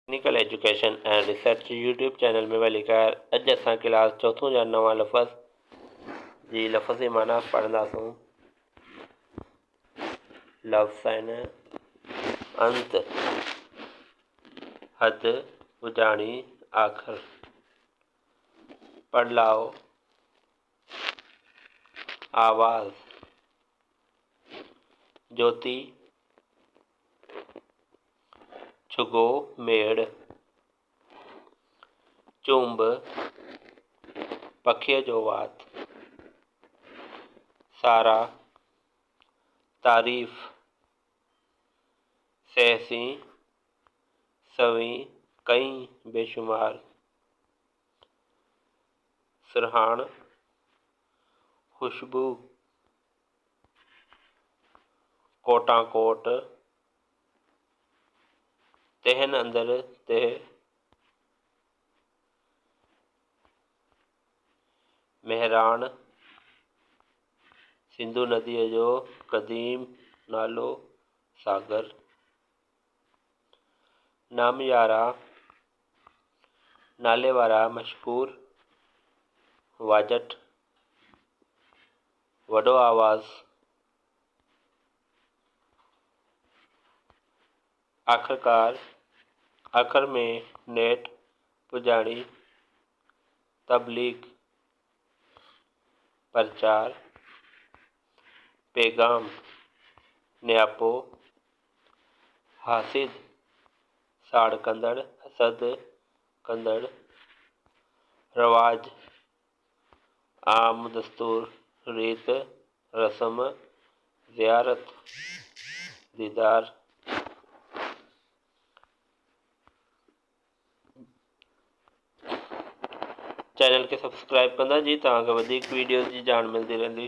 Technical education and research YouTube channel में welcome. अज असां क्लास चौथों जा नवा लफ़्ज़ जी लफ़्ज़ी माना पढ़ंदासूं। लफ़्ज़ आहिनि अंत, हद, उजाणी, आख़िर। पड़लाओ, आवाज़, ज्योति, छुगो, मेड़, चुंब, पखीअ जो वात, सारा, तारीफ़, सहसी, सवी, कई, बेशुमार, सिरहाण, खुशबू, कोटां कोट, तहन अंदर तह, मेहराण, सिंधु नदीअ जो क़दीम नालो सागर, नामयारा, नाले वारा मशहूर, वाजट, वॾो आवाज़, आख़िरकार, आख़िर में नेट, पुॼाणी, तबलीग, प्रचार, पैगाम, न्यापो, हासिद, साड़ कंदड़, हसद कंदड़, रवाज, आम दस्तूर, रीत, रस्म, ज़ियारत, दीदार। चैनल के सब्सक्राइब कंदा जी तव्हांखे वधीक वीडियोज़ जी ॼाण मिलती रहंदी।